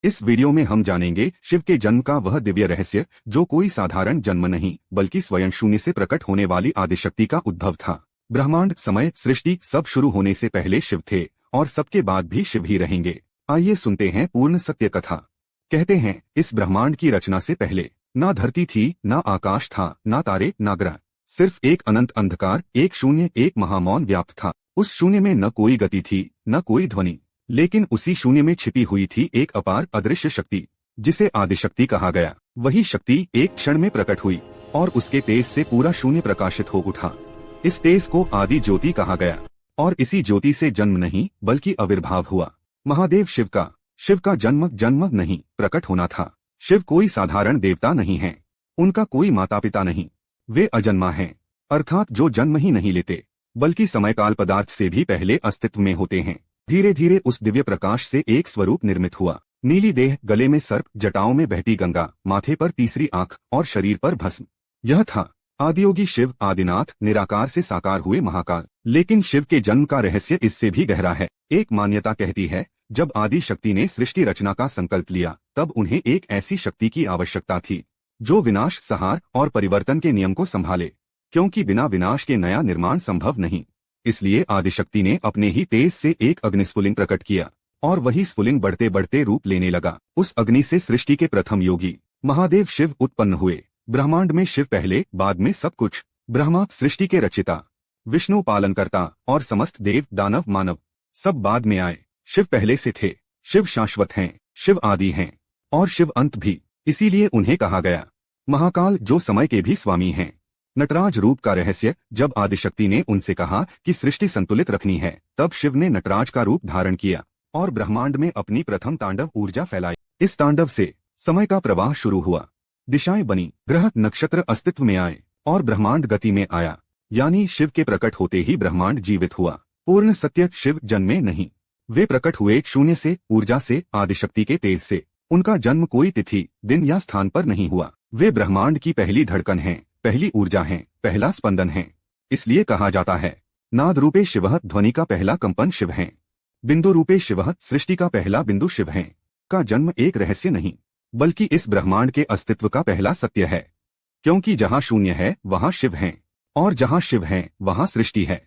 इस वीडियो में हम जानेंगे शिव के जन्म का वह दिव्य रहस्य जो कोई साधारण जन्म नहीं बल्कि स्वयं शून्य से प्रकट होने वाली आदिशक्ति का उद्भव था। ब्रह्मांड, समय, सृष्टि सब शुरू होने से पहले शिव थे और सबके बाद भी शिव ही रहेंगे। आइए सुनते हैं पूर्ण सत्य कथा। कहते हैं इस ब्रह्मांड की रचना से पहले ना धरती थी, ना आकाश था, ना तारे, ना ग्रह, सिर्फ एक अनंत अंधकार, एक शून्य, एक महामौन व्याप्त था। उस शून्य में न कोई गति थी, न कोई ध्वनि, लेकिन उसी शून्य में छिपी हुई थी एक अपार अदृश्य शक्ति जिसे आदिशक्ति कहा गया। वही शक्ति एक क्षण में प्रकट हुई और उसके तेज से पूरा शून्य प्रकाशित हो उठा। इस तेज को आदि ज्योति कहा गया और इसी ज्योति से जन्म नहीं बल्कि आविर्भाव हुआ। महादेव शिव का जन्म नहीं, प्रकट होना था। शिव कोई साधारण देवता नहीं है, उनका कोई माता पिता नहीं, वे अजन्मा हैं, अर्थात जो जन्म ही नहीं लेते बल्कि समय काल पदार्थ से भी पहले अस्तित्व में होते हैं। धीरे धीरे उस दिव्य प्रकाश से एक स्वरूप निर्मित हुआ। नीली देह, गले में सर्प, जटाओं में बहती गंगा, माथे पर तीसरी आंख और शरीर पर भस्म। यह था आदियोगी शिव, आदिनाथ, निराकार से साकार हुए महाकाल। लेकिन शिव के जन्म का रहस्य इससे भी गहरा है। एक मान्यता कहती है जब आदि शक्ति ने सृष्टि रचना का संकल्प लिया तब उन्हें एक ऐसी शक्ति की आवश्यकता थी जो विनाश, संहार और परिवर्तन के नियम को संभाले, क्योंकि बिना विनाश के नया निर्माण संभव नहीं। इसलिए आदिशक्ति ने अपने ही तेज से एक अग्निस्फुलिंग प्रकट किया और वही स्फुलिंग बढ़ते बढ़ते रूप लेने लगा। उस अग्नि से सृष्टि के प्रथम योगी महादेव शिव उत्पन्न हुए। ब्रह्मांड में शिव पहले, बाद में सब कुछ। ब्रह्मा सृष्टि के रचिता, विष्णु पालनकर्ता और समस्त देव, दानव, मानव सब बाद में आए। शिव पहले से थे। शिव शाश्वत हैं, शिव आदि हैं और शिव अंत भी। इसीलिए उन्हें कहा गया महाकाल, जो समय के भी स्वामी हैं। नटराज रूप का रहस्य, जब आदिशक्ति ने उनसे कहा कि सृष्टि संतुलित रखनी है तब शिव ने नटराज का रूप धारण किया और ब्रह्मांड में अपनी प्रथम तांडव ऊर्जा फैलाई। इस तांडव से समय का प्रवाह शुरू हुआ, दिशाएं बनी, ग्रह नक्षत्र अस्तित्व में आए और ब्रह्मांड गति में आया। यानी शिव के प्रकट होते ही ब्रह्मांड जीवित हुआ। पूर्ण सत्य, शिव जन्मे नहीं, वे प्रकट हुए शून्य से, ऊर्जा से, आदिशक्ति के तेज से। उनका जन्म कोई तिथि, दिन या स्थान पर नहीं हुआ। वे ब्रह्मांड की पहली धड़कन हैं, पहली ऊर्जा हैं, पहला स्पंदन है। इसलिए कहा जाता है नाद रूपे शिवः, ध्वनि का पहला कंपन शिव हैं। बिंदु रूपे शिवः, सृष्टि का पहला बिंदु शिव हैं। का जन्म एक रहस्य नहीं बल्कि इस ब्रह्मांड के अस्तित्व का पहला सत्य है, क्योंकि जहाँ शून्य है वहाँ शिव हैं और जहाँ शिव हैं वहाँ सृष्टि है।